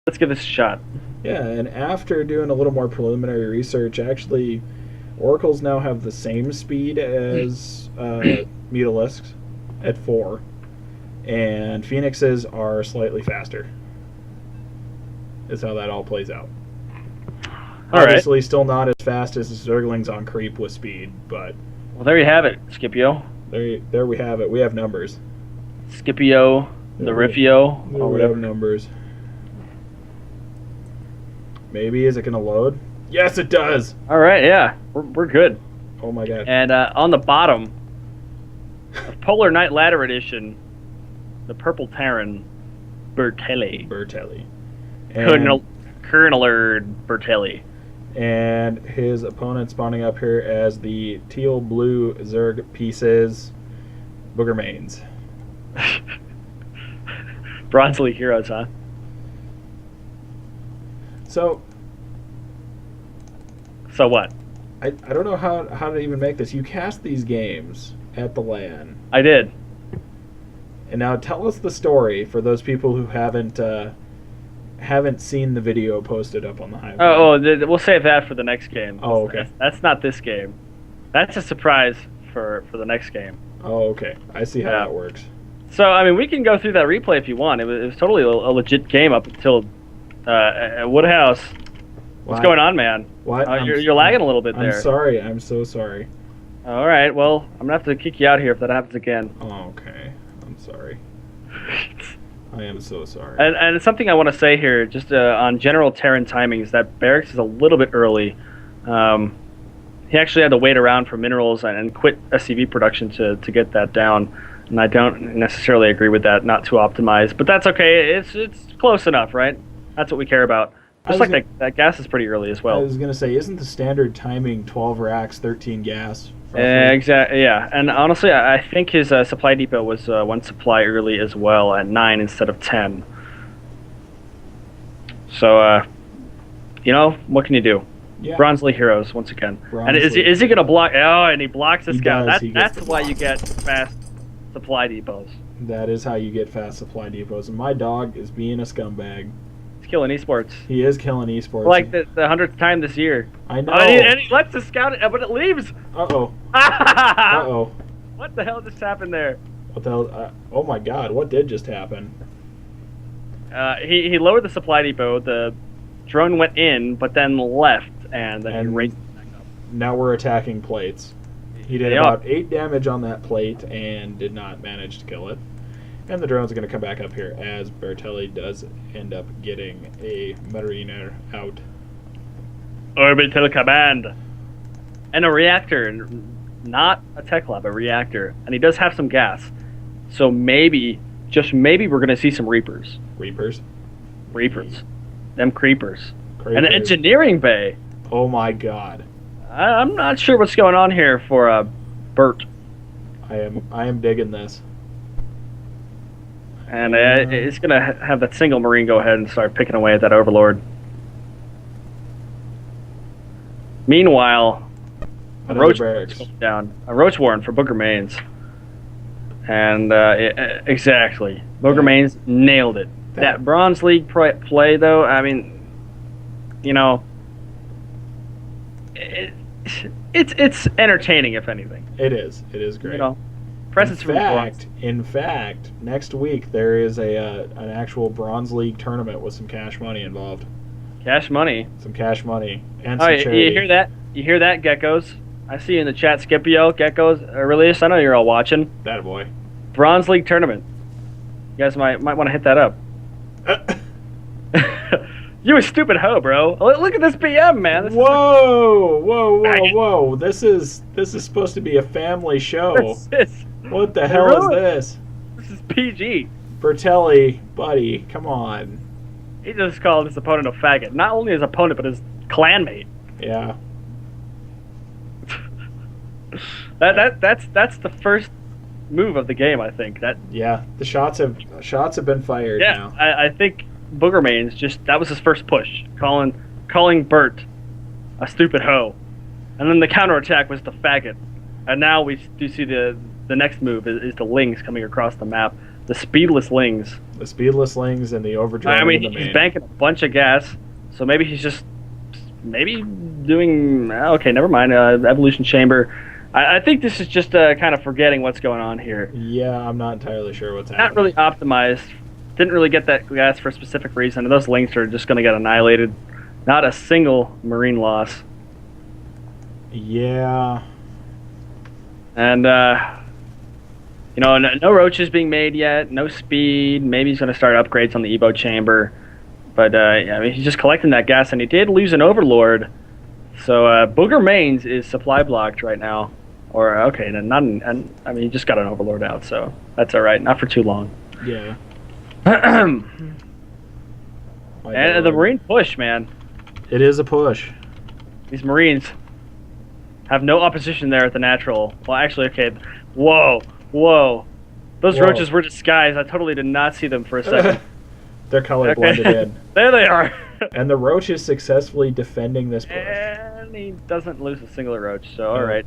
Let's give this a shot. Yeah, and after doing a little more preliminary research, actually, oracles now have the same speed as mutalisks at 4, and phoenixes are slightly faster. Is how that all plays out. Obviously, still not as fast as the Zerglings on creep with speed, but well, there you have it, Scipio. There we have it. We have numbers. Scipio, the Rifio, or whatever. We have numbers. Maybe, is it going to load? Yes, it does! Alright, yeah. We're good. Oh my god. And on the bottom, Polar Knight Ladder Edition, the Purple Terran, Beretelli. Colonel Beretelli. And his opponent spawning up here as the teal-blue Zerg pieces, Boogermaynz. Bronze League heroes, huh? So what? I don't know how to even make this. You cast these games at the LAN. I did. And now tell us the story for those people who haven't seen the video posted up on the Hivemind. We'll save that for the next game. Oh, okay. That's not this game. That's a surprise for the next game. Oh, okay. I see how that works. So, I mean, we can go through that replay if you want. It was totally a legit game up until Woodhouse. What's going on, man? What? You're lagging a little bit there. I'm sorry. I'm so sorry. All right. Well, I'm going to have to kick you out here if that happens again. Oh, okay. I'm sorry. I am so sorry. And something I want to say here, just on general Terran timings, that Barracks is a little bit early. He actually had to wait around for minerals and quit SCV production to get that down. And I don't necessarily agree with that, not too optimized. But that's okay. It's close enough, right? That's what we care about. Just like that gas is pretty early as well. I was going to say, isn't the standard timing 12 racks, 13 gas? Exactly, yeah. And honestly, I think his supply depot was one supply early as well at 9 instead of 10. So, you know, what can you do? Yeah. Bronze League heroes, once again. And is he going to block? Oh, and he blocks this guy. That's why you get fast supply depots. That is how you get fast supply depots. And my dog is being a scumbag. Killing esports. He is killing esports. Like the 100th time this year. I know. And he lets the scout, but it leaves. Uh-oh. Uh-oh. What the hell just happened there? What the hell? Oh my god, what did just happen? He lowered the supply depot, the drone went in, but then left, and then he raced back up. Now we're attacking plates. He did about 8 damage on that plate and did not manage to kill it. And the drone's going to come back up here as Beretelli does end up getting a Mariner out. Orbital command. And a reactor. Not a tech lab, a reactor. And he does have some gas. So maybe, just maybe, we're going to see some Reapers. Reapers? Reapers. Them creepers. And an engineering bay. Oh my god. I'm not sure what's going on here for Bert. I am digging this. And it's going to have that single Marine go ahead and start picking away at that Overlord. Meanwhile, a Roach down. A Roach Warren for Boogermaynz. And exactly. Boogermaynz nailed it. That Bronze League play, though, I mean, you know, it's entertaining, if anything. It is. It is great. You know? In fact, next week there is an actual Bronze League tournament with some cash money involved. Cash money? Some cash money and some charity. You hear that? You hear that, Geckos? I see you in the chat, Scipio, Geckos, Aurelius. I know you're all watching. That boy. Bronze League tournament. You guys might want to hit that up. You a stupid hoe, bro. Look at this BM, man. Whoa. This is supposed to be a family show. What the hell is this? This is PG. Beretelli, buddy, come on. He just called his opponent a faggot. Not only his opponent, but his clanmate. Yeah. That's the first move of the game, I think. Yeah, the shots have been fired now. I think Boogermaynz that was his first push, calling Bert a stupid hoe. And then the counterattack was the faggot. And now we do see the next move is the Lings coming across the map. The speedless Lings. The speedless and the overdrive. I mean, he's banking a bunch of gas, so maybe he's just doing. Okay, never mind. Evolution chamber. I think this is just kind of forgetting what's going on here. Yeah, I'm not entirely sure what's happening. Not really optimized. Didn't really get that gas for a specific reason. And those links are just going to get annihilated. Not a single marine loss. Yeah. And, you know, no roaches being made yet. No speed. Maybe he's going to start upgrades on the Evo chamber. But, yeah, I mean, he's just collecting that gas. And he did lose an Overlord. So, Boogermaynz is supply blocked right now. Or, okay, then I mean, he just got an Overlord out. So, that's all right. Not for too long. Yeah. And the Marine push, man. It is a push. These Marines have no opposition there at the natural. Well, actually, okay. Whoa. Those roaches were disguised. I totally did not see them for a second. They're color blended in. There they are. And the roach is successfully defending this push. And he doesn't lose a single roach, so alright.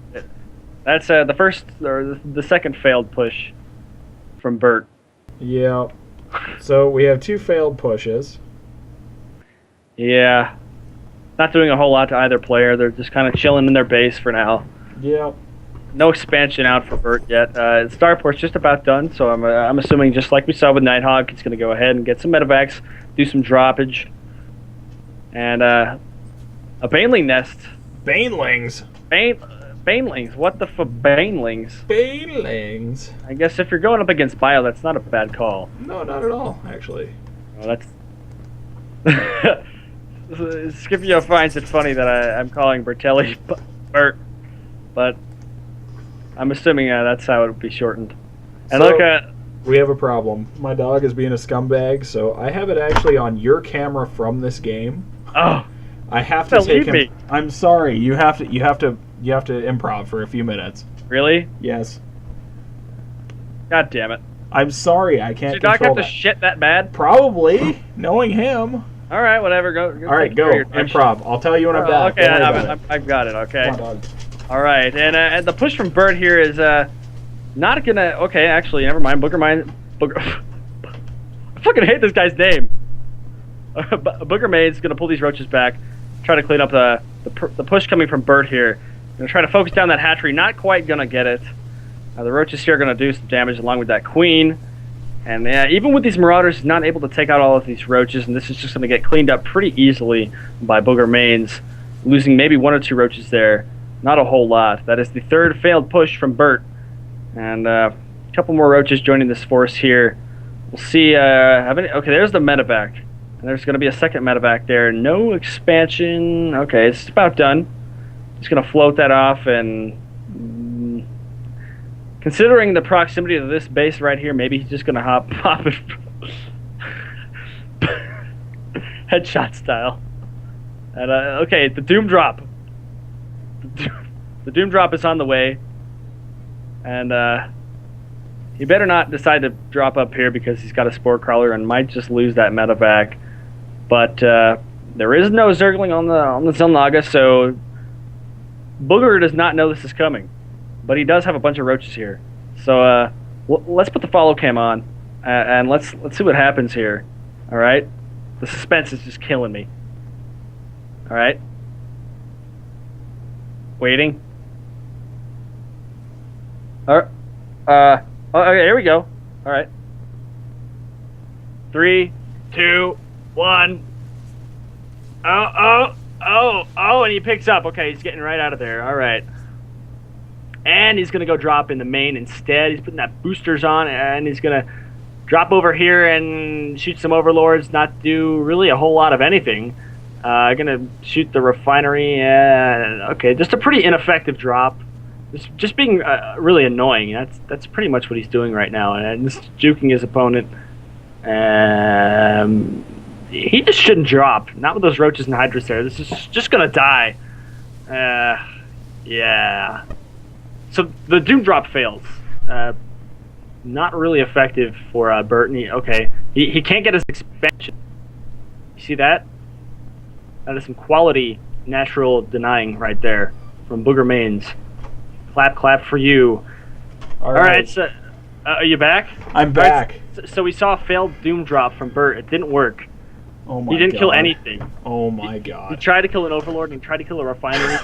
That's the first, or the second failed push from Bert. Yeah. So we have 2 failed pushes. Yeah. Not doing a whole lot to either player. They're just kind of chilling in their base for now. Yeah. No expansion out for Bert yet. Starport's just about done, so I'm assuming just like we saw with Nighthawk, he's going to go ahead and get some medevacs, do some droppage. And a Baneling nest. Banelings? Banelings? What the Banelings? Banelings. I guess if you're going up against Bio, that's not a bad call. No, not at all, actually. Well, that's... Scipio finds it funny that I'm calling Beretelli Bert, but I'm assuming that's how it would be shortened. And so, look at... We have a problem. My dog is being a scumbag, so I have it actually on your camera from this game. Oh, I have to take him. Me. I'm sorry. You have to improv for a few minutes. Really? Yes. God damn it. I'm sorry. I can't. Did your dog have to shit that bad? Probably, knowing him. All right, whatever. Go all right, go. Improv. I'll tell you when I'm back. Okay, I've got it. Okay. Come on, dog. All right, and the push from Bert here is not gonna. Okay, actually, never mind. Boogermaynz. I fucking hate this guy's name. Boogermaynz is gonna pull these roaches back, try to clean up the push coming from Bert here. Gonna try to focus down that hatchery. Not quite gonna get it. The roaches here are gonna do some damage along with that queen. And even with these Marauders, he's not able to take out all of these roaches, and this is just going to get cleaned up pretty easily by Boogermaynz, losing maybe 1 or 2 roaches there. Not a whole lot. That is the 3rd failed push from Bert. And a couple more roaches joining this force here. We'll see. Okay, there's the medevac. And there's going to be a second medevac there. No expansion. Okay, it's about done. Just going to float that off and... Considering the proximity of this base right here, maybe he's just going to pop it headshot style. And okay, the Doom Drop. The Doom Drop is on the way. And he better not decide to drop up here because he's got a Spore Crawler and might just lose that medevac. But there is no Zergling on the Zelnaga, so Booger does not know this is coming. But he does have a bunch of roaches here. So let's put the follow cam on and let's see what happens here. All right? The suspense is just killing me. All right? Waiting. Okay, here we go. All right. 3, 2, 1. Oh, and he picks up. Okay, he's getting right out of there. All right. And he's going to go drop in the main instead. He's putting that boosters on, and he's going to drop over here and shoot some overlords, not do really a whole lot of anything. Going to shoot the refinery, and okay, just a pretty ineffective drop. Just being really annoying. That's pretty much what he's doing right now, and just juking his opponent. He just shouldn't drop. Not with those roaches and hydras there. This is just going to die. Yeah. So the Doom Drop fails. Not really effective for Bert. He can't get his expansion. You see that? That is some quality natural denying right there from Boogermaynz. Clap, clap for you. All right. So Are you back? I'm back. So we saw a failed Doom drop from Bert. It didn't work. Oh my god. He didn't kill anything. Oh my He god. tried to kill an Overlord and he tried to kill a refinery,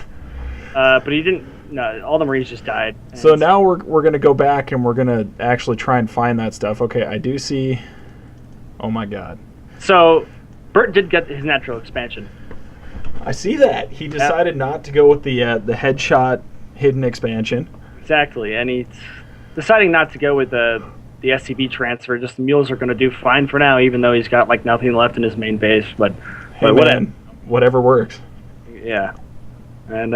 but he didn't. No, all the Marines just died. So now we're gonna go back and we're gonna actually try and find that stuff. Okay, I do see. Oh my god. So Bert did get his natural expansion. I see that. He decided not to go with the headshot hidden expansion. Exactly, and he's deciding not to go with the SCV transfer. Just the mules are going to do fine for now, even though he's got like nothing left in his main base. But whatever works. Yeah, and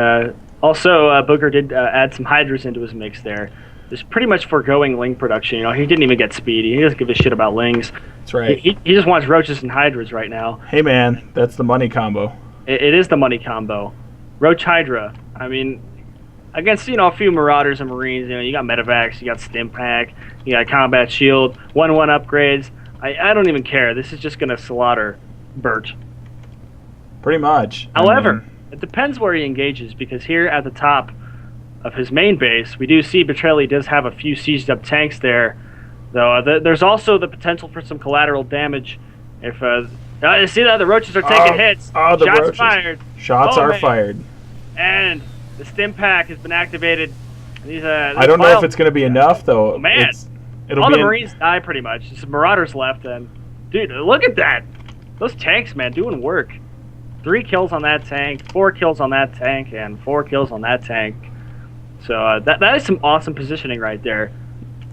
also Booger did add some Hydras into his mix there. Just pretty much foregoing Ling production. You know, he didn't even get speedy. He doesn't give a shit about Lings. That's right. He just wants Roaches and Hydras right now. Hey man, that's the money combo. It is the money combo. Roach Hydra. I mean, against, you know, a few Marauders and Marines, you know, you got Medivacs, you got Stim Pack, you got Combat Shield, 1-1 upgrades. I don't even care. This is just going to slaughter Bert. Pretty much. However, it depends where he engages, because here at the top of his main base, we do see Beretelli does have a few sieged up tanks there, though there's also the potential for some collateral damage if... you see that? The Roaches are taking hits. The Shots Roaches. fired. Shots are fired. And the Stim Pack has been activated. These, I don't know if it's going to be enough, though. Oh, man. All the Marines die pretty much. Just Marauders left. And dude, look at that. Those tanks, man, doing work. 3 kills on that tank, 4 kills on that tank, and 4 kills on that tank. So that is some awesome positioning right there.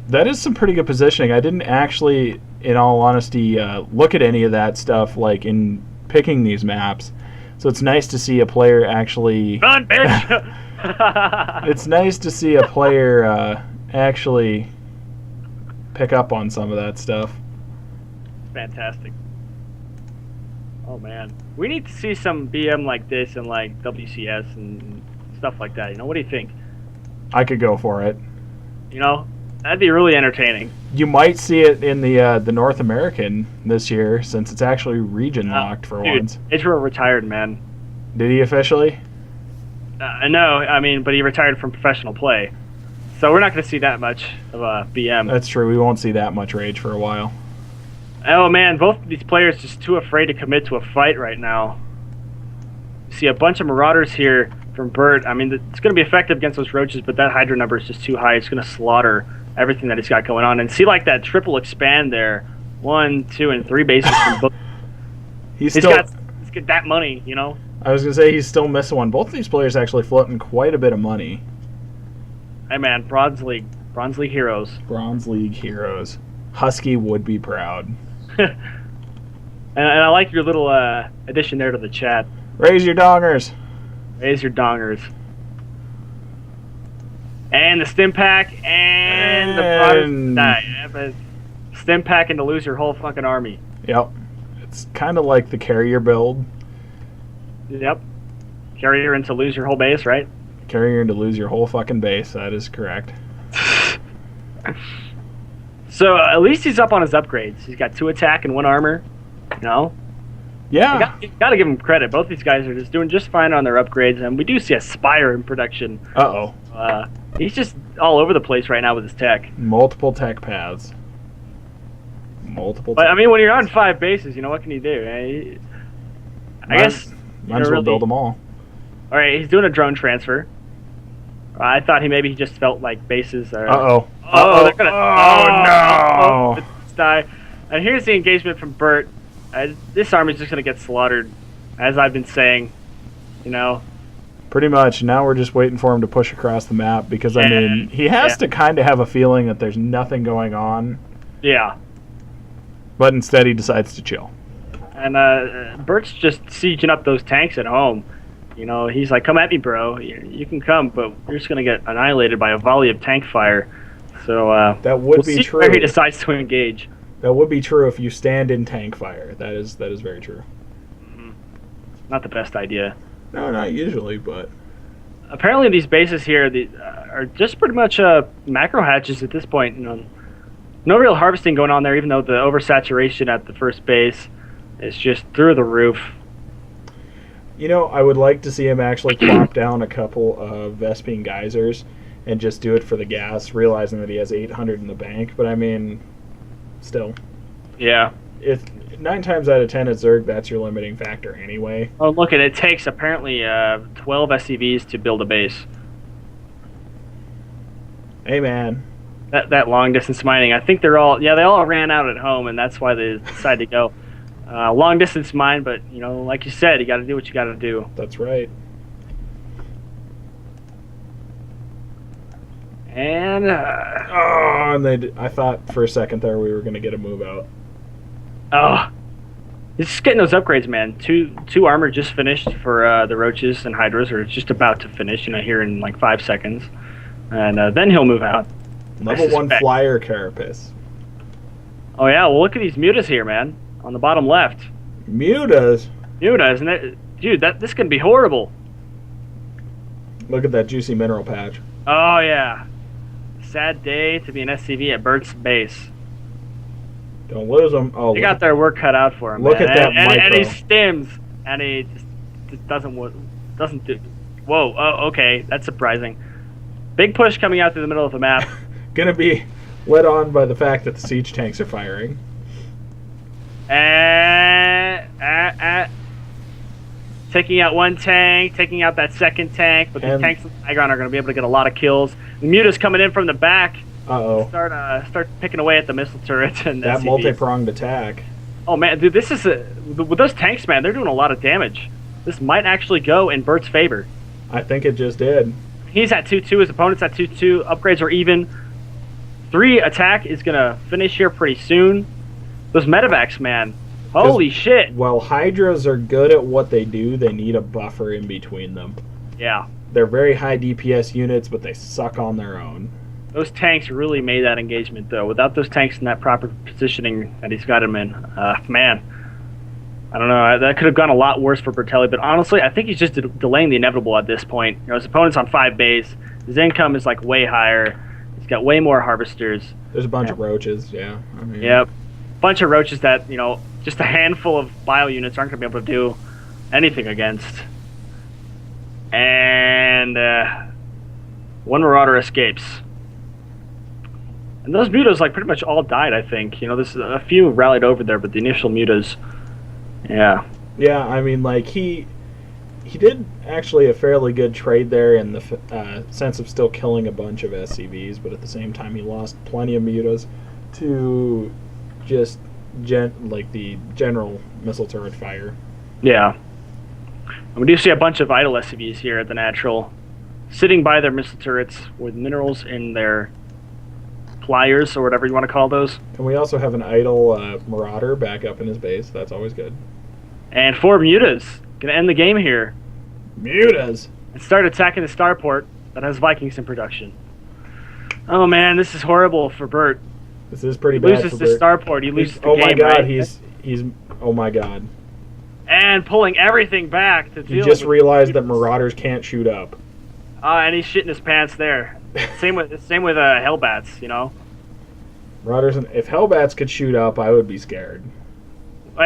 That is some pretty good positioning. I didn't actually, in all honesty, look at any of that stuff like in picking these maps. So it's nice to see a player actually... Run, bitch! It's nice to see a player actually pick up on some of that stuff. Fantastic. Oh, man. We need to see some BM like this and like WCS and stuff like that. You know, what do you think? I could go for it. You know, that'd be really entertaining. You might see it in the North American this year, since it's actually region locked for once. Israel retired, man. Did he officially? No, I mean, but he retired from professional play, so we're not going to see that much of a BM. That's true. We won't see that much rage for a while. Oh man, both of these players just too afraid to commit to a fight right now. You see a bunch of Marauders here from Bert. I mean, it's going to be effective against those Roaches, but that Hydra number is just too high. It's going to slaughter everything that he's got going on. And see, like, that triple expand there. 1, 2, and 3 bases from both. He's got that money, you know? I was going to say he's still missing one. Both of these players actually floating quite a bit of money. Hey, man, Bronze League heroes. Bronze League heroes. Husky would be proud. and I like your little addition there to the chat. Raise your dongers. Raise your dongers. And the Stim Pack and the Marauders die. But Stim Pack and to lose your whole fucking army. Yep. It's kind of like the carrier build. Yep. Carrier and to lose your whole base, right? Carrier and to lose your whole fucking base. That is correct. So at least he's up on his upgrades. He's got 2 attack and 1 armor. You know? Yeah. You got to give him credit. Both these guys are just doing just fine on their upgrades, and we do see a Spire in production. Uh-oh. He's just all over the place right now with his tech. Multiple tech paths. But I mean, when you're on 5 bases, you know, what can you do? I guess might as well build them all. All right, he's doing a drone transfer. I thought maybe he just felt like bases are... Uh-oh. Oh, they're gonna... Oh, no! Die. And here's the engagement from Bert. This army's just going to get slaughtered, as I've been saying, you know. Pretty much. Now we're just waiting for him to push across the map, because, I mean, he has to kind of have a feeling that there's nothing going on. Yeah. But instead he decides to chill. And Bert's just sieging up those tanks at home. You know, he's like, come at me, bro. You can come, but you're just going to get annihilated by a volley of tank fire. So that would be true. Where he decides to engage. That would be true if you stand in tank fire. That is very true. Mm-hmm. Not the best idea. No, not usually, but... Apparently these bases here are just pretty much macro hatches at this point. You know, no real harvesting going on there, even though the oversaturation at the first base is just through the roof. You know, I would like to see him actually plop down a couple of Vespene geysers and just do it for the gas, realizing that he has 800 in the bank. But I mean, still, Yeah. if 9 times out of 10 at Zerg, that's your limiting factor anyway. Oh, look, it takes apparently 12 SCVs to build a base. Hey, man. That long distance mining, I think they all ran out at home, and that's why they decided to go long distance mine. But like you said, you got to do what you got to do. That's right. And I thought for a second there we were going to get a move out. oh, it's just getting those upgrades, man. Two armor just finished for the roaches and hydras, or it's just about to finish. Here in like 5 seconds, and then he'll move out. Level 1 flyer carapace. Oh yeah, well look at these mutas here, man. On the bottom left. Mutas, Isn't it? Dude, this can be horrible. look at that juicy mineral patch. Oh yeah. Sad day to be an SCV at Bert's base. Don't lose them. Oh, They got their work cut out for him. Look man. at that and he micro. stims, and he just doesn't do. Whoa. Oh, okay. That's surprising. Big push coming out through the middle of the map. Gonna be led on by the fact that the siege tanks are firing. Taking out one tank, taking out that second tank, but the And- tanks in the background are going to be able to get a lot of kills. The muta's coming in from the back. Uh-oh. Start picking away at the missile turret and That SCVs. multi-pronged attack. Oh man, dude, this is with those tanks, man. They're doing a lot of damage. This might actually go in Bert's favor. I think it just did. He's at 2-2. His opponent's at 2-2. Upgrades are even. 3 attack is gonna finish here pretty soon. Those medevacs, man. Holy shit. While Hydras are good at what they do, they need a buffer in between them. Yeah. They're very high DPS units, but they suck on their own. Those tanks really made that engagement, though. Without those tanks in that proper positioning that he's got him in, man, I don't know. That could have gone a lot worse for Beretelli, but honestly, I think he's just delaying the inevitable at this point. His opponent's on 5 base. His income is like way higher. He's got way more harvesters. There's a bunch of roaches, yeah. I mean, Yep. Bunch of roaches that, just a handful of bio units aren't going to be able to do anything against. And one Marauder escapes. And those mutas, pretty much all died, I think. There's a few rallied over there, but the initial mutas, yeah. Yeah, I mean, he did actually a fairly good trade there in the sense of still killing a bunch of SCVs, but at the same time he lost plenty of mutas to just the general missile turret fire. Yeah. And we do see a bunch of idle SCVs here at the natural, sitting by their missile turrets with minerals in their pliers, or whatever you want to call those. And we also have an idle Marauder back up in his base. That's always good. And 4 mutas. Gonna end the game here. Mutas! And start attacking the starport that has Vikings in production. Oh man, this is horrible for Bert. This is pretty He bad loses for the Bert. starport. He loses the Oh my game, god, right? he's oh my god. And pulling everything back to He deal just with realized that Marauders can't shoot up. and he's shitting his pants there. Same with Hellbats, Marauders, if Hellbats could shoot up, I would be scared.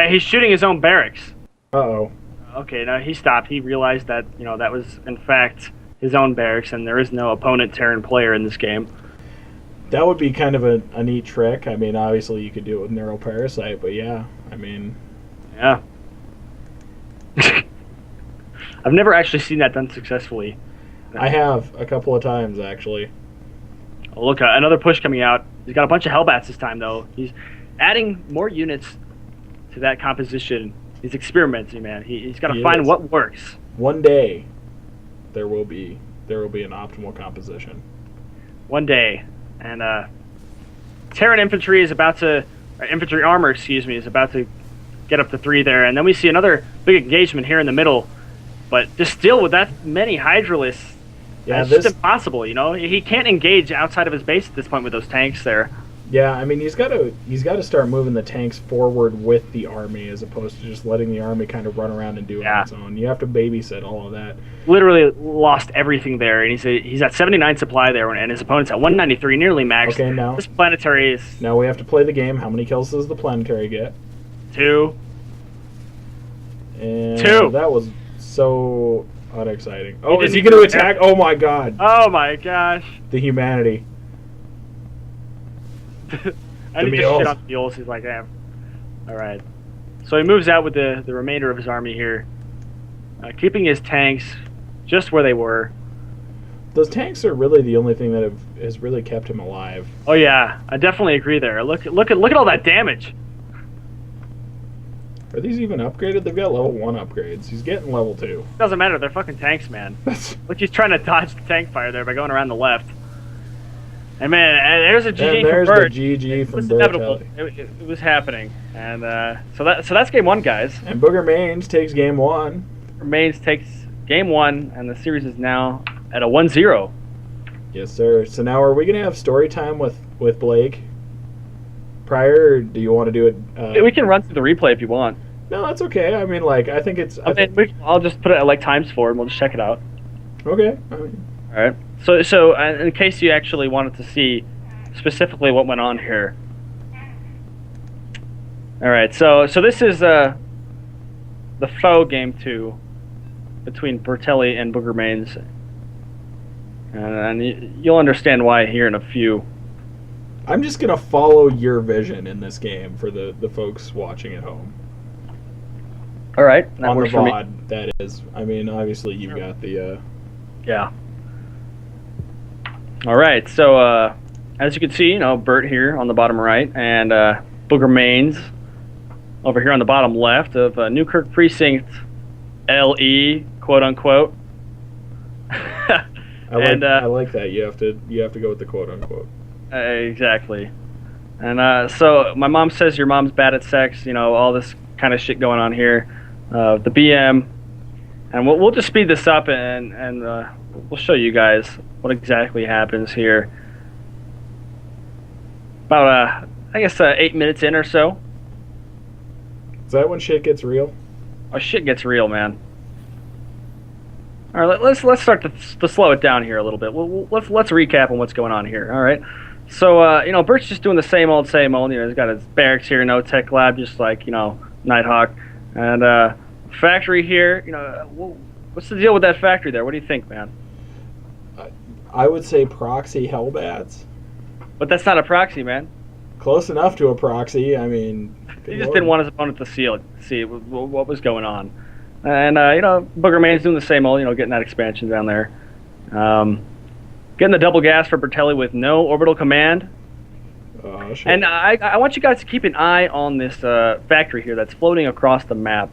He's shooting his own barracks. Uh-oh. Okay, now he stopped. He realized that, that was, in fact, his own barracks, and there is no opponent Terran player in this game. That would be kind of a neat trick. I mean, obviously you could do it with Neural Parasite, but yeah, I mean... Yeah. I've never actually seen that done successfully. I have, a couple of times, actually. Oh, look, another push coming out. He's got a bunch of Hellbats this time, though. He's adding more units to that composition. He's experimenting, man. He's got to find what works. One day, there will be an optimal composition. One day. And Terran infantry is about to... infantry armor, is about to get up to 3 there. And then we see another big engagement here in the middle. But just still, with that many Hydralisks, Yeah, it's just impossible, He can't engage outside of his base at this point with those tanks there. Yeah, I mean, he's got to start moving the tanks forward with the army as opposed to just letting the army kind of run around and do it on its own. You have to babysit all of that. Literally lost everything there, and he's at 79 supply there, and his opponent's at 193, nearly maxed. Okay, now this planetary is now we have to play the game. How many kills does the planetary get? 2. And 2. That was so unexciting. Oh, is he going to attack? Oh my god. Oh my gosh. The humanity. I need to shit on the mules. He's like, damn. All right. So he moves out with the remainder of his army here, keeping his tanks just where they were. Those tanks are really the only thing that has really kept him alive. Oh yeah, I definitely agree there. Look at all that damage. Are these even upgraded? They've got level 1 upgrades. He's getting level 2. Doesn't matter. They're fucking tanks, man. Look, he's trying to dodge the tank fire there by going around the left. And man, there's a GG from Bert. The GG from Beretelli. It was happening, and so that's game 1, guys. And Boogermaynz takes game 1. Boogermaynz takes game 1, and the series is now at a 1-0. Yes, sir. So now, are we gonna have story time with Blake prior, or do you want to do it? We can run through the replay if you want. No, that's okay. I mean, like, I think it's. I'll just put it at like ×4, and we'll just check it out. Okay. All right. So in case you actually wanted to see specifically what went on here. All right. So this is the faux game 2 between Beretelli and Boogermaynz, and you'll understand why here in a few. I'm just gonna follow your vision in this game for the folks watching at home. All right. That on the works for me. VOD, that is. I mean, obviously you've got the. Yeah. All right. So as you can see, Bert here on the bottom right, and Boogermaynz over here on the bottom left of Newkirk Precinct LE, quote unquote. I like that. You have to go with the quote unquote. Exactly. And so my mom says your mom's bad at sex. All this kind of shit going on here. The BM, and we'll just speed this up and we'll show you guys what exactly happens here. About I guess 8 minutes in or so. Is that when shit gets real? Oh, shit gets real, man. All right, let's start to slow it down here a little bit. Let's recap on what's going on here. All right. So Bert's just doing the same old. He's got his barracks here, no tech lab, just like Nighthawk, and factory here. What's the deal with that factory there? What do you think, man? I would say proxy Hellbats. But that's not a proxy, man. Close enough to a proxy. I mean, he just didn't want his opponent to see what was going on. And, Boogermaynz doing the same old, getting that expansion down there. Getting the double gas for Beretelli with no orbital command. Oh, shit. And I want you guys to keep an eye on this factory here that's floating across the map.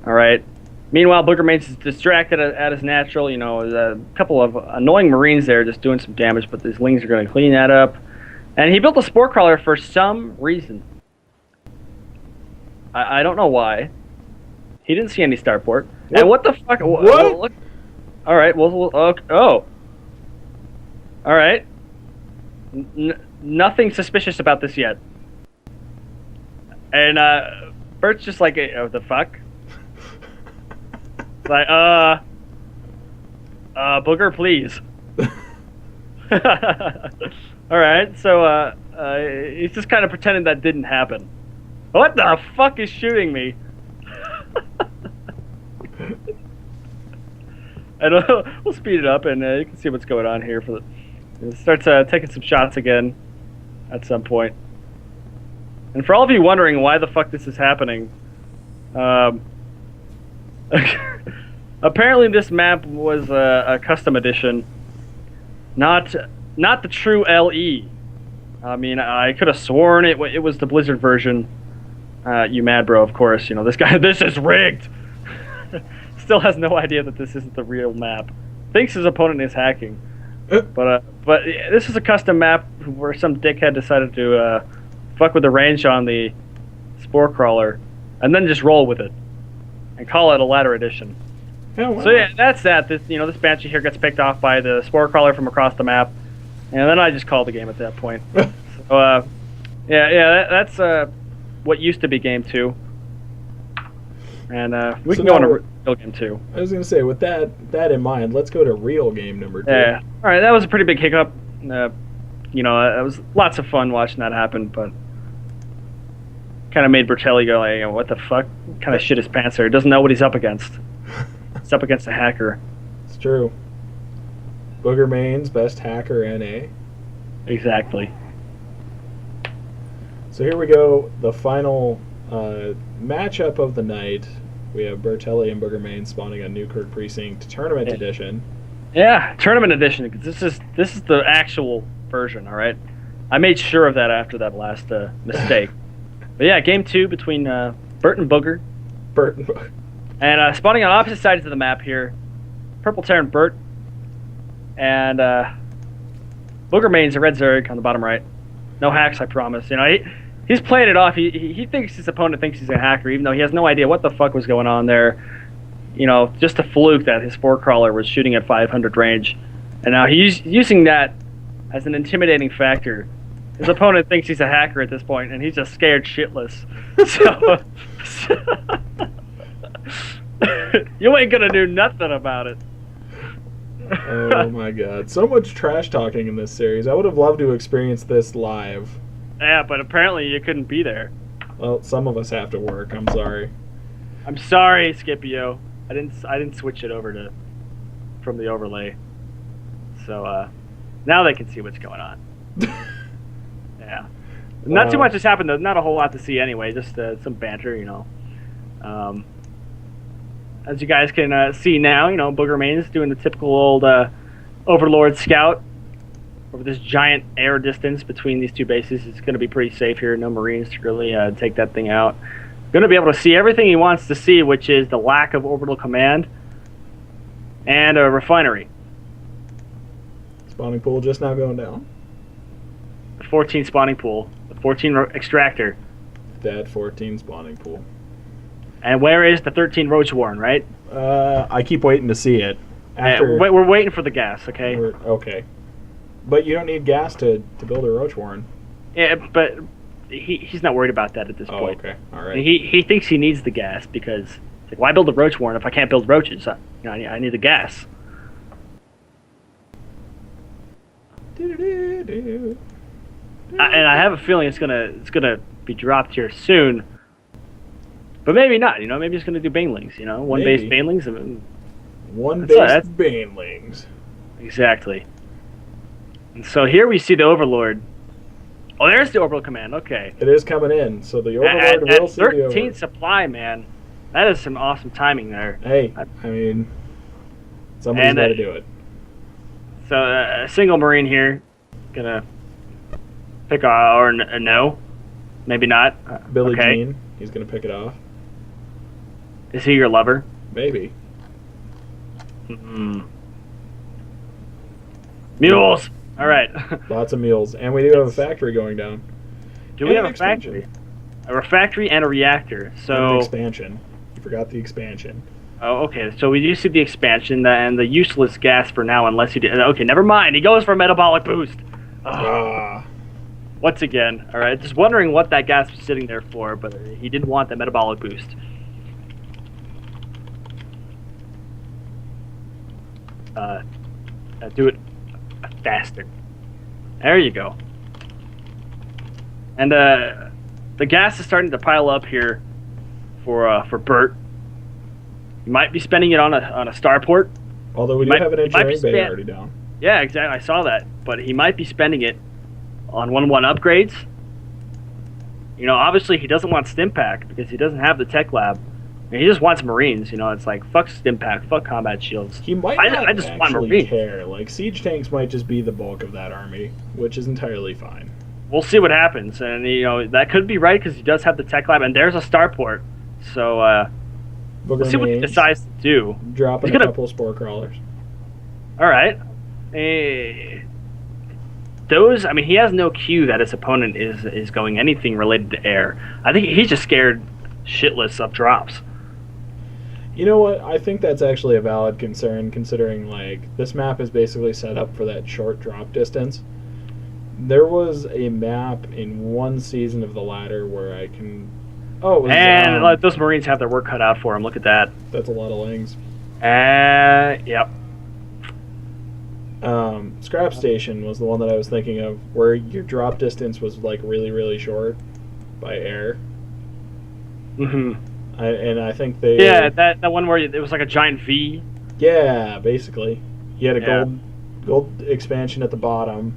All right. Meanwhile, Boogermaynz is distracted at his natural. There's a couple of annoying Marines there just doing some damage, but these Lings are going to clean that up. And he built a spore crawler for some reason. I don't know why. He didn't see any starport. What? And what the fuck? What? All right. Oh. All right. Nothing suspicious about this yet. And Bert's just like, oh, the fuck? Like, Booger, please. All right. So he's just kind of pretending that didn't happen. What the fuck is shooting me? And we'll speed it up, and you can see what's going on here. It starts taking some shots again at some point. And for all of you wondering why the fuck this is happening, apparently this map was a custom edition, not the true LE. I mean, I could have sworn it was the Blizzard version. You mad, bro? Of course. This is rigged. Still has no idea that this isn't the real map. Thinks his opponent is hacking. But this is a custom map where some dickhead decided to fuck with the range on the spore crawler and then just roll with it and call it a ladder edition. Oh, wow. So yeah, that's that. This Banshee here gets picked off by the spore crawler from across the map, and then I just called the game at that point. So that's what used to be game 2. And we can go on to real game 2. I was going to say, with that in mind, let's go to real game number 2. Yeah. All right, that was a pretty big hiccup. It was lots of fun watching that happen, but kind of made Beretelli go, like, what the fuck? Kind of shit his pants there. He doesn't know what he's up against. It's up against a hacker. It's true. Boogermaynz, best hacker NA. Exactly. So here we go, the final matchup of the night. We have Beretelli and Boogermaynz spawning on Newkirk Precinct Tournament Edition. Yeah, Tournament Edition. This is the actual version. All right, I made sure of that after that last mistake. But yeah, game 2 between Bert and Booger. And spawning on opposite sides of the map here. Purple Terran Bert and Boogermaynz a red Zerg on the bottom right. No hacks, I promise. You know, he's playing it off. He thinks his opponent thinks he's a hacker, even though he has no idea what the fuck was going on there. You know, just a fluke that his 4-crawler was shooting at 500 range. And now he's using that as an intimidating factor. His opponent thinks he's a hacker at this point, and he's just scared shitless. So you ain't gonna do nothing about it. Oh my god. So much trash talking in this series. I would have loved to experience this live. Yeah, but apparently you couldn't be there. Well, some of us have to work. I'm sorry. I'm sorry, Scipio. I didn't switch it over from the overlay. So now they can see what's going on. Yeah. Not too much has happened though. Not a whole lot to see anyway. Just some banter, you know. As you guys can see now, you know, Boogermaynz doing the typical old Overlord scout over this giant air distance between these two bases. It's going to be pretty safe here. No Marines to really take that thing out. Going to be able to see everything he wants to see, which is the lack of orbital command and a refinery. Spawning pool just now going down. The 14 spawning pool, the 14 extractor. That 14 spawning pool. And where is the 13 Roach Warren, right? I keep waiting to see it. We're waiting for the gas, okay? Okay. But you don't need gas to build a Roach Warren. Yeah, but he's not worried about that at this point. Okay. All right. He thinks he needs the gas because, like, why build a Roach Warren if I can't build roaches? I need the gas. And I have a feeling it's gonna be dropped here soon. But maybe not, you know. Maybe it's going to do banelings, you know. One base banelings. One base banelings. Exactly. And so here we see the Overlord. Oh, there's the orbital command. Okay. It is coming in, so the Overlord will see the Overlord. 13 supply, man. That is some awesome timing there. Hey, I mean, somebody's got to do it. So a single Marine here. Gonna pick or a no. Maybe not. Billy Jean. He's going to pick it off. Is he your lover? Maybe. Mules! Alright. Lots of mules. And we do have a factory going down. Do we have a factory? A refactory and a reactor. So and an expansion. You forgot the expansion. Oh, okay. So we do see the expansion and the useless gas for now unless he did. Okay, never mind. He goes for a metabolic boost. Once again. Alright. Just wondering what that gas was sitting there for, but he didn't want the metabolic boost. Do it faster. There you go. And the gas is starting to pile up here for Bert. He might be spending it on a starport. Although we do have an engineering bay already down. Yeah, exactly. I saw that. But he might be spending it on 1-1 upgrades. You know, obviously he doesn't want Stimpak because he doesn't have the tech lab. He just wants Marines, you know. It's like, fuck Stimpak, fuck combat shields. He might not actually care. Like, siege tanks might just be the bulk of that army, which is entirely fine. We'll see what happens. And, you know, that could be right because he does have the tech lab. And there's a starport. So, we'll see what he decides to do. Dropping a couple of spore crawlers. All right. Those, I mean, he has no cue that his opponent is going anything related to air. I think he's just scared shitless of drops. You know what? I think that's actually a valid concern, considering, like, this map is basically set up for that short drop distance. There was a map in one season of the ladder where I can... Oh, it was... And let those Marines have their work cut out for them. Look at that. That's a lot of lings. Yep. Scrap Station was the one that I was thinking of, where your drop distance was, like, really, really short by air. Mm-hmm. And I think they... Yeah, that one where it was like a giant V. Yeah, basically. You had a Yeah. gold expansion at the bottom,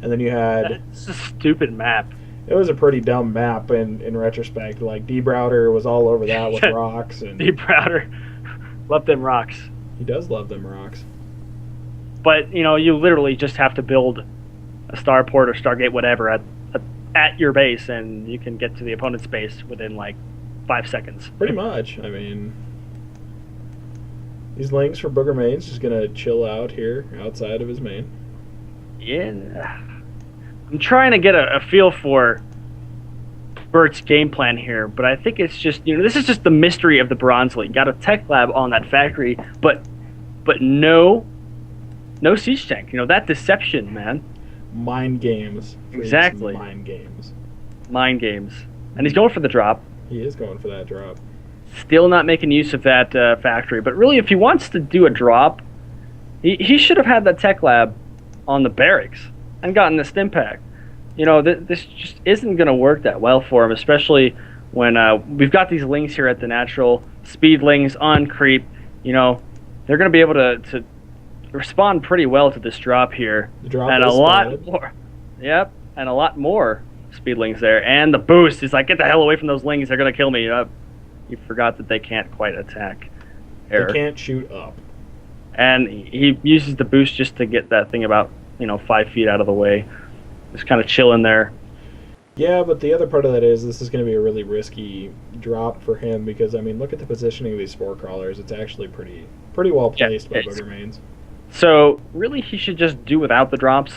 and then you had... It's a stupid map. It was a pretty dumb map in retrospect. Like, D-Browder was all over that with rocks. And D-Browder. Love them rocks. he does love them rocks. But, you know, you literally just have to build a starport or Stargate, whatever, at your base, and you can get to the opponent's base within, like, 5 seconds. Pretty much. I mean, these lings for Boogermaynz just going to chill out here outside of his main. Yeah. I'm trying to get a feel for Bert's game plan here, but I think it's just, you know, this is just the mystery of the Bronze League. Got a tech lab on that factory, but no siege tank. You know, that deception, man. Mind games. Exactly. Mind games. Mind games. And he's going for the drop. He is going for that drop. Still not making use of that factory. But really, if he wants to do a drop, he should have had that tech lab on the barracks and gotten the stim pack. You know, this just isn't going to work that well for him, especially when we've got these lings here at the natural. Speed lings on creep. You know, they're going to be able to respond pretty well to this drop here. The drop and is a lot spotted. more. Yep, and a lot more speedlings there. And the boost is like, get the hell away from those lings. They're going to kill me. You forgot that they can't quite attack air. They can't shoot up. And he uses the boost just to get that thing about, 5 feet out of the way. Just kind of chilling there. Yeah, but the other part of that is this is going to be a really risky drop for him because, I mean, look at the positioning of these spore crawlers. It's actually pretty well placed by Boogermaynz. So, really, he should just do without the drops.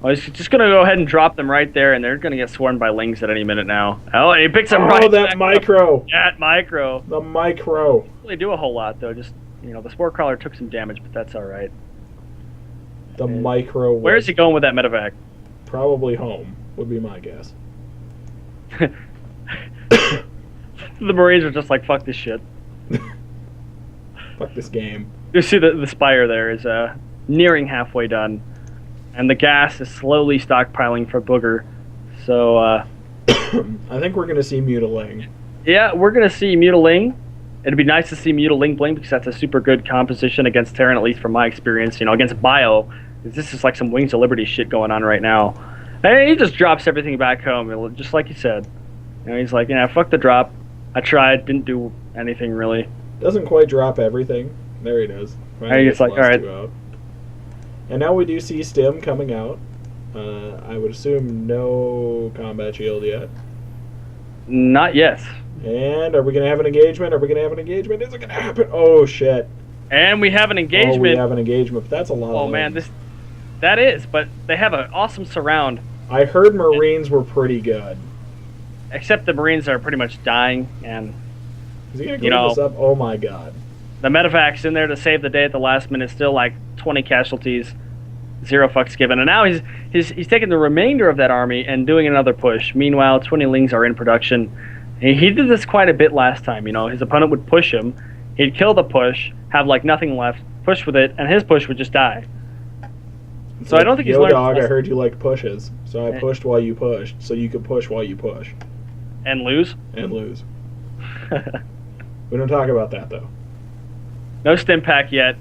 Well, he's just going to go ahead and drop them right there, and they're going to get swarmed by lings at any minute now. Oh, and he picks them right that back micro! up. That micro. The micro. Didn't really do a whole lot, though. Just, the spore crawler took some damage, but that's all right. The micro. Where is he going with that medevac? Probably home, would be my guess. The Marines are just like, fuck this shit. Fuck this game. You see the spire there is nearing halfway done, and the gas is slowly stockpiling for Booger. So I think we're going to see Mutiling. Yeah, we're going to see Mutiling. It'd be nice to see Mutiling blink because that's a super good composition against Terran, at least from my experience. Against Bio, this is like some Wings of Liberty shit going on right now. And he just drops everything back home, just like you said. He's like, fuck the drop. I tried, didn't do anything really. Doesn't quite drop everything. There he does. And he's like, all right. And now we do see Stim coming out. I would assume no combat shield yet. Not yet. And are we going to have an engagement? Is it going to happen? Oh, shit. And we have an engagement. Oh, we have an engagement, but that's a lot of Oh, man, that is, but they have an awesome surround. I heard Marines were pretty good. Except the Marines are pretty much dying, and is he going to clean this up? Oh, my God. The medevac's in there to save the day at the last minute, still like 20 casualties, 0 fucks given. And now he's taking the remainder of that army and doing another push. Meanwhile, 20 lings are in production. He did this quite a bit last time. His opponent would push him, he'd kill the push, have like nothing left, push with it, and his push would just die. It's so like, I don't think he's Yo, learned. dog, I heard you like pushes, so I pushed while you pushed, so you could push while you push. And lose? And lose. We don't talk about that, though. No stim pack yet.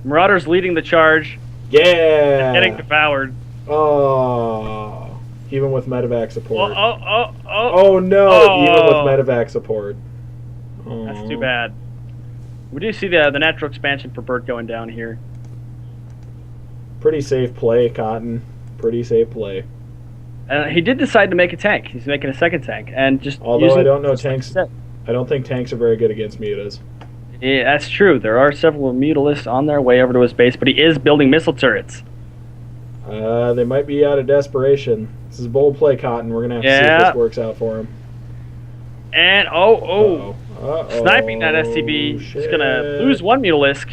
Marauder's leading the charge. Yeah! Getting devoured. Oh. Even with medevac support. Oh, Oh, no! Oh. Even with medevac support. Oh. That's too bad. We do see the natural expansion for Bert going down here. Pretty safe play, Cotton. Pretty safe play. He did decide to make a tank. He's making a second tank, and just although I don't know tanks. I don't think tanks are very good against mutas. Yeah, that's true. There are several mutalisks on their way over to his base, but he is building missile turrets. They might be out of desperation. This is bold play, Cotton. We're gonna have to see if this works out for him. And sniping that SCB. Shit. He's gonna lose one mutalisk,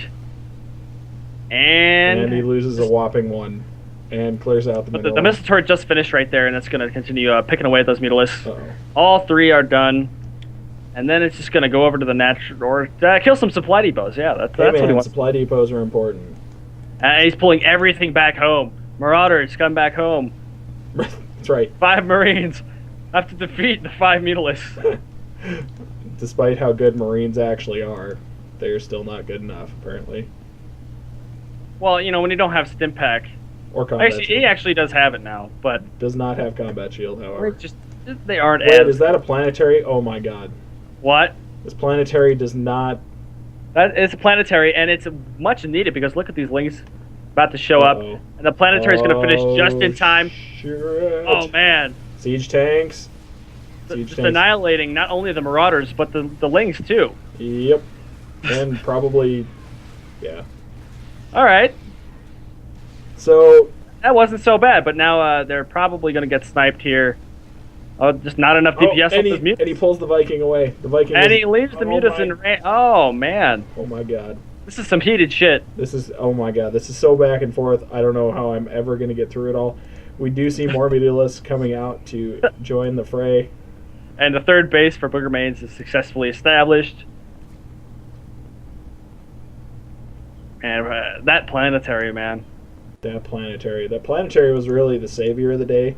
and he loses a whopping one. And clears out the middle. But the missile turret just finished right there, and it's going to continue picking away at those mutalisks. Uh-oh. All 3 are done. And then it's just going to go over to the natural... Or kill some supply depots. Yeah, that's what he wants. Supply depots are important. And he's pulling everything back home. Marauders, come back home. That's right. 5 Marines have to defeat the 5 mutalisks. Despite how good Marines actually are, they're still not good enough, apparently. Well, when you don't have stim pack, Or combat actually, shield. he actually does have it now, but Does not have combat shield, however. they aren't Wait, as is that a planetary? Oh my god. what? This planetary does not... That it's a planetary, and it's much needed because look at these links about to show up, Uh-oh. and the planetary is going to finish just in time. Shit. Oh man! Siege tanks. Siege Just tanks. annihilating not only the Marauders but the Lings too. Yep. And probably... Yeah. All right, So... that wasn't so bad, but now they're probably going to get sniped here. Oh, just not enough DPS and off this mutant. and he pulls the Viking away. The Viking And is- he leaves the oh mutas my- in range. Oh man, Oh my god. this is some heated shit. This is... Oh my god. This is so back and forth. I don't know how I'm ever going to get through it all. We do see more Mutalists coming out to join the fray. And the third base for Boogermaynz is successfully established. And that planetary, man. That planetary. That planetary was really the savior of the day.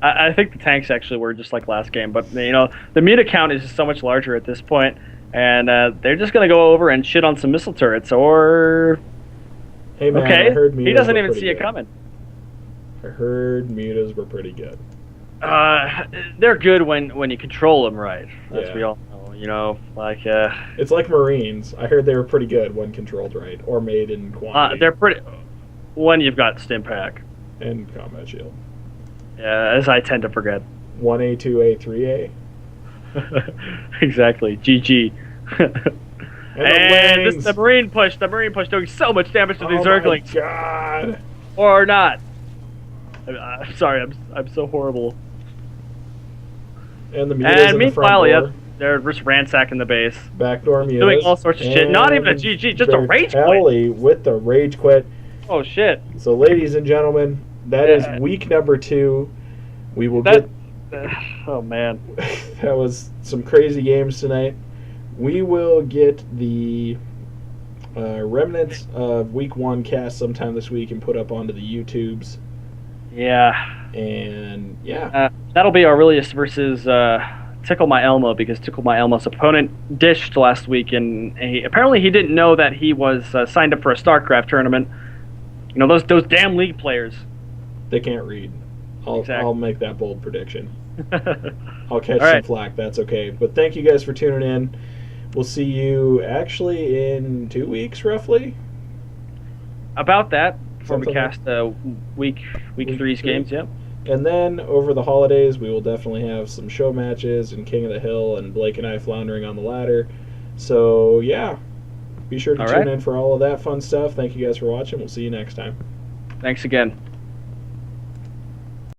I think the tanks actually were just like last game, but the muta count is just so much larger at this point, and they're just gonna go over and shit on some missile turrets, or Hey man, okay, I heard mutas he doesn't were even pretty see it good. coming. I heard mutas were pretty good. They're good when you control them right, as Yeah. we all know. It's like Marines. I heard they were pretty good when controlled right, or made in quantity. they're pretty when you've got stim pack. And combat shield. Yeah, as I tend to forget. 1A, 2A, 3A. Exactly. GG. And Wings. the Marine push doing so much damage to these Zerglings. Oh my god. Or not. I'm sorry, I'm so horrible. And the mutas And in the meanwhile, front door. yeah, they're just ransacking the base. Backdoor mutas. Doing all sorts of shit. Not even a And GG, just a rage quit. Beretelli with the rage quit. Oh shit. So, ladies and gentlemen, that is week number 2. We will Oh man. that was some crazy games tonight. We will get the remnants of week 1 cast sometime this week and put up onto the YouTubes. Yeah. And yeah, That'll be Aurelius versus Tickle My Elmo, because Tickle My Elmo's opponent dished last week, and apparently he didn't know that he was signed up for a StarCraft tournament. Those damn League players. they can't read. Exactly. I'll make that bold prediction. I'll catch All some right. flack. That's okay. But thank you guys for tuning in. We'll see you actually in 2 weeks, roughly. About that, before we Something cast week Week 3's three. games, yep. And then over the holidays, we will definitely have some show matches and King of the Hill and Blake and I floundering on the ladder. So yeah, be sure to All tune right. in for all of that fun stuff. Thank you guys for watching. We'll see you next time. Thanks again.